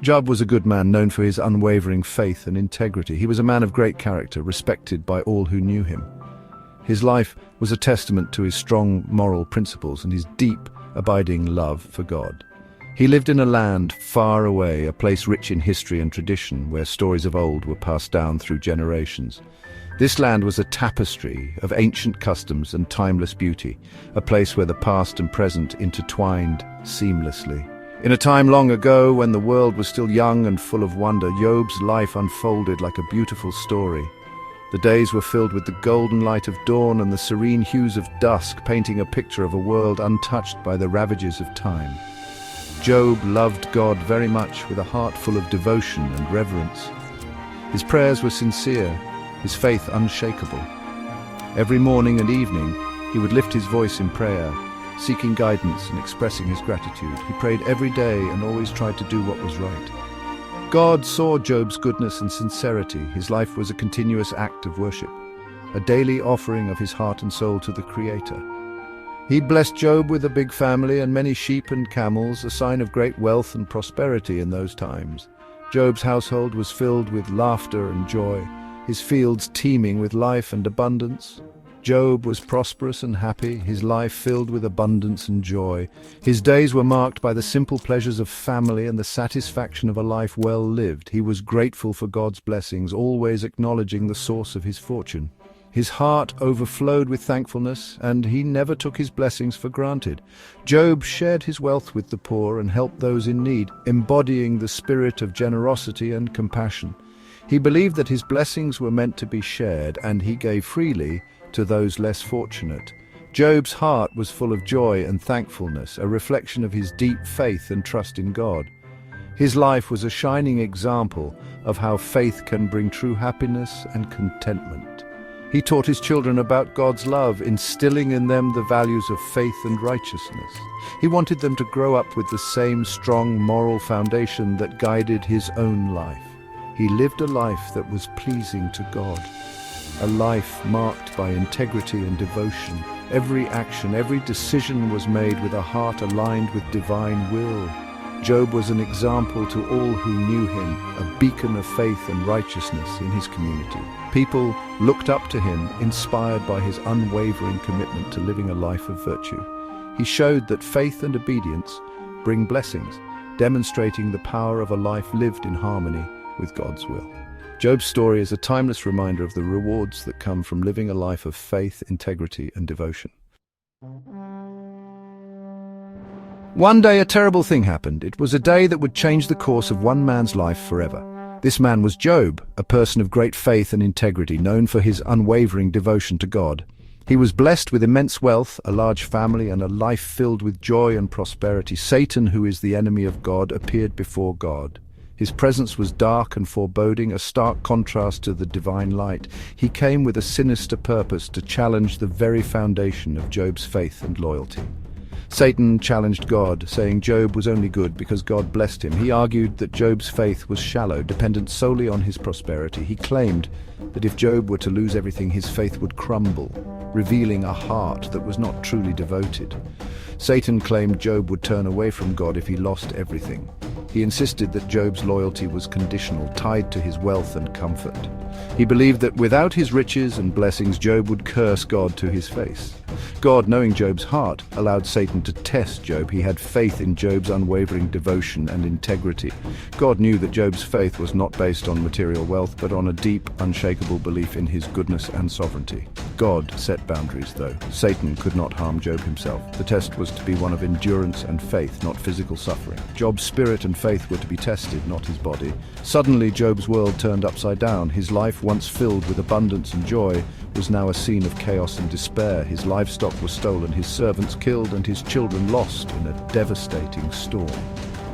Job was a good man known for his unwavering faith and integrity. He was a man of great character, respected by all who knew him. His life was a testament to his strong moral principles and his deep, abiding love for God. He lived in a land far away, a place rich in history and tradition, where stories of old were passed down through generations. This land was a tapestry of ancient customs and timeless beauty, a place where the past and present intertwined seamlessly. In a time long ago, when the world was still young and full of wonder, Job's life unfolded like a beautiful story. The days were filled with the golden light of dawn and the serene hues of dusk, painting a picture of a world untouched by the ravages of time. Job loved God very much, with a heart full of devotion and reverence. His prayers were sincere, his faith unshakable. Every morning and evening, he would lift his voice in prayer, seeking guidance and expressing his gratitude. He prayed every day and always tried to do what was right. God saw Job's goodness and sincerity. His life was a continuous act of worship, a daily offering of his heart and soul to the Creator. He blessed Job with a big family and many sheep and camels, a sign of great wealth and prosperity in those times. Job's household was filled with laughter and joy, his fields teeming with life and abundance. Job was prosperous and happy, his life filled with abundance and joy. His days were marked by the simple pleasures of family and the satisfaction of a life well lived. He was grateful for God's blessings, always acknowledging the source of his fortune. His heart overflowed with thankfulness, and he never took his blessings for granted. Job shared his wealth with the poor and helped those in need, embodying the spirit of generosity and compassion. He believed that his blessings were meant to be shared, and he gave freely to those less fortunate. Job's heart was full of joy and thankfulness, a reflection of his deep faith and trust in God. His life was a shining example of how faith can bring true happiness and contentment. He taught his children about God's love, instilling in them the values of faith and righteousness. He wanted them to grow up with the same strong moral foundation that guided his own life. He lived a life that was pleasing to God, a life marked by integrity and devotion. Every action, every decision was made with a heart aligned with divine will. Job was an example to all who knew him, a beacon of faith and righteousness in his community. People looked up to him, inspired by his unwavering commitment to living a life of virtue. He showed that faith and obedience bring blessings, demonstrating the power of a life lived in harmony with God's will. Job's story is a timeless reminder of the rewards that come from living a life of faith, integrity, and devotion. One day a terrible thing happened. It was a day that would change the course of one man's life forever. This man was Job, a person of great faith and integrity, known for his unwavering devotion to God. He was blessed with immense wealth, a large family, and a life filled with joy and prosperity. Satan, who is the enemy of God, appeared before God. His presence was dark and foreboding, a stark contrast to the divine light. He came with a sinister purpose to challenge the very foundation of Job's faith and loyalty. Satan challenged God, saying Job was only good because God blessed him. He argued that Job's faith was shallow, dependent solely on his prosperity. He claimed that if Job were to lose everything, his faith would crumble, revealing a heart that was not truly devoted. Satan claimed Job would turn away from God if he lost everything. He insisted that Job's loyalty was conditional, tied to his wealth and comfort. He believed that without his riches and blessings, Job would curse God to his face. God, knowing Job's heart, allowed Satan to test Job. He had faith in Job's unwavering devotion and integrity. God knew that Job's faith was not based on material wealth, but on a deep, unshakable belief in his goodness and sovereignty. God set boundaries, though. Satan could not harm Job himself. The test was to be one of endurance and faith, not physical suffering. Job's spirit and faith were to be tested, not his body. Suddenly, Job's world turned upside down. His life, once filled with abundance and joy, was now a scene of chaos and despair. His livestock was stolen, his servants killed, and his children lost in a devastating storm.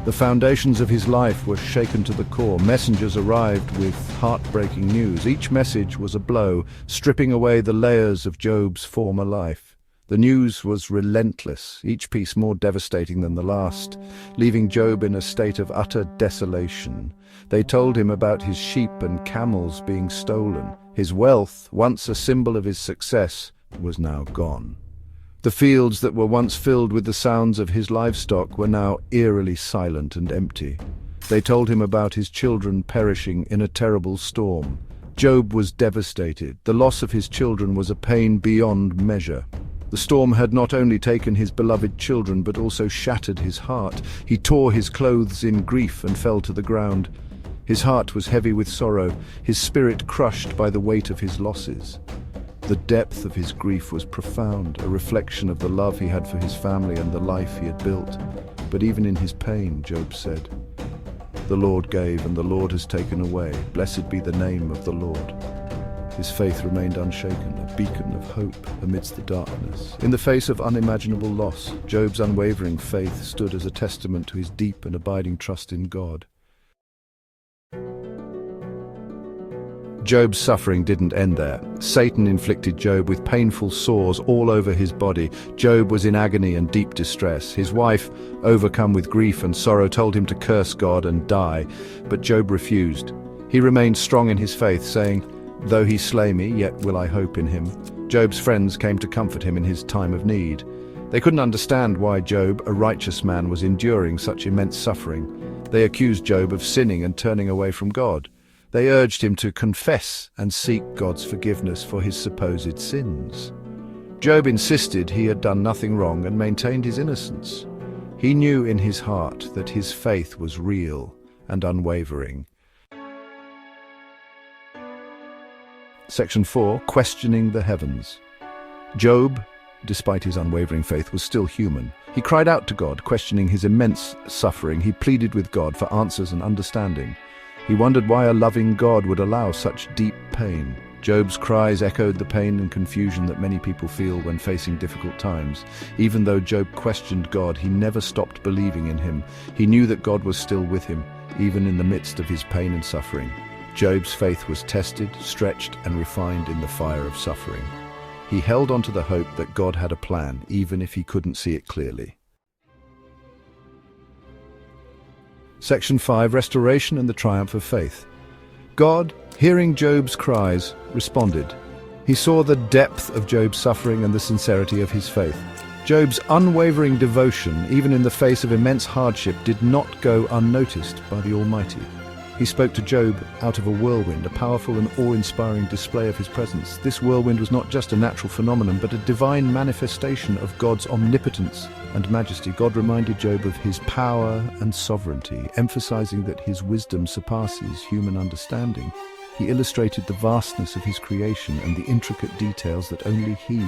The foundations of his life were shaken to the core. Messengers arrived with heartbreaking news. Each message was a blow, stripping away the layers of Job's former life. The news was relentless, each piece more devastating than the last, leaving Job in a state of utter desolation. They told him about his sheep and camels being stolen. His wealth, once a symbol of his success, was now gone. The fields that were once filled with the sounds of his livestock were now eerily silent and empty. They told him about his children perishing in a terrible storm. Job was devastated. The loss of his children was a pain beyond measure. The storm had not only taken his beloved children, but also shattered his heart. He tore his clothes in grief and fell to the ground. His heart was heavy with sorrow, his spirit crushed by the weight of his losses. The depth of his grief was profound, a reflection of the love he had for his family and the life he had built. But even in his pain, Job said, "The Lord gave and the Lord has taken away. Blessed be the name of the Lord." His faith remained unshaken, a beacon of hope amidst the darkness. In the face of unimaginable loss, Job's unwavering faith stood as a testament to his deep and abiding trust in God. Job's suffering didn't end there. Satan inflicted Job with painful sores all over his body. Job was in agony and deep distress. His wife, overcome with grief and sorrow, told him to curse God and die, but Job refused. He remained strong in his faith, saying, "Though he slay me, yet will I hope in him." Job's friends came to comfort him in his time of need. They couldn't understand why Job, a righteous man, was enduring such immense suffering. They accused Job of sinning and turning away from God. They urged him to confess and seek God's forgiveness for his supposed sins. Job insisted he had done nothing wrong and maintained his innocence. He knew in his heart that his faith was real and unwavering. Section 4. Questioning the Heavens. Job, despite his unwavering faith, was still human. He cried out to God, questioning his immense suffering. He pleaded with God for answers and understanding. He wondered why a loving God would allow such deep pain. Job's cries echoed the pain and confusion that many people feel when facing difficult times. Even though Job questioned God, he never stopped believing in him. He knew that God was still with him, even in the midst of his pain and suffering. Job's faith was tested, stretched, and refined in the fire of suffering. He held on to the hope that God had a plan, even if he couldn't see it clearly. Section 5. Restoration and the Triumph of Faith. God, hearing Job's cries, responded. He saw the depth of Job's suffering and the sincerity of his faith. Job's unwavering devotion, even in the face of immense hardship, did not go unnoticed by the Almighty. He spoke to Job out of a whirlwind, a powerful and awe-inspiring display of his presence. This whirlwind was not just a natural phenomenon, but a divine manifestation of God's omnipotence and majesty. God reminded Job of his power and sovereignty, emphasizing that his wisdom surpasses human understanding. He illustrated the vastness of his creation and the intricate details that only he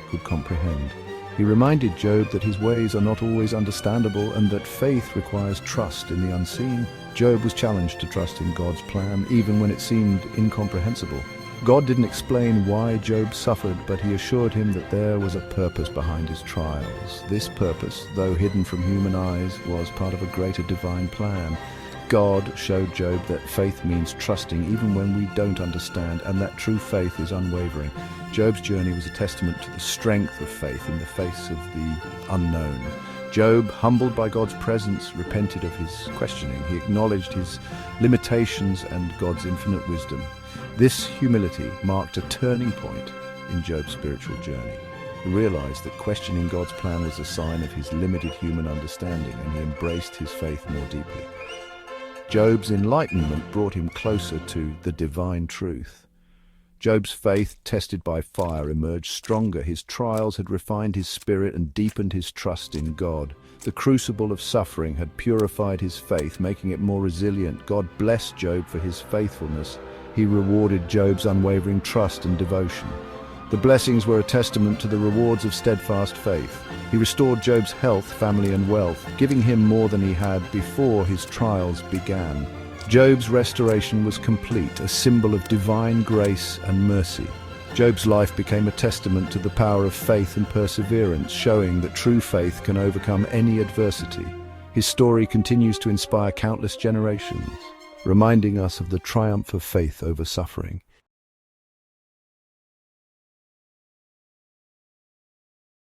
could comprehend. He reminded Job that his ways are not always understandable and that faith requires trust in the unseen. Job was challenged to trust in God's plan, even when it seemed incomprehensible. God didn't explain why Job suffered, but he assured him that there was a purpose behind his trials. This purpose, though hidden from human eyes, was part of a greater divine plan. God showed Job that faith means trusting even when we don't understand, and that true faith is unwavering. Job's journey was a testament to the strength of faith in the face of the unknown. Job, humbled by God's presence, repented of his questioning. He acknowledged his limitations and God's infinite wisdom. This humility marked a turning point in Job's spiritual journey. He realized that questioning God's plan was a sign of his limited human understanding, and he embraced his faith more deeply. Job's enlightenment brought him closer to the divine truth. Job's faith, tested by fire, emerged stronger. His trials had refined his spirit and deepened his trust in God. The crucible of suffering had purified his faith, making it more resilient. God blessed Job for his faithfulness. He rewarded Job's unwavering trust and devotion. The blessings were a testament to the rewards of steadfast faith. He restored Job's health, family, and wealth, giving him more than he had before his trials began. Job's restoration was complete, a symbol of divine grace and mercy. Job's life became a testament to the power of faith and perseverance, showing that true faith can overcome any adversity. His story continues to inspire countless generations, reminding us of the triumph of faith over suffering.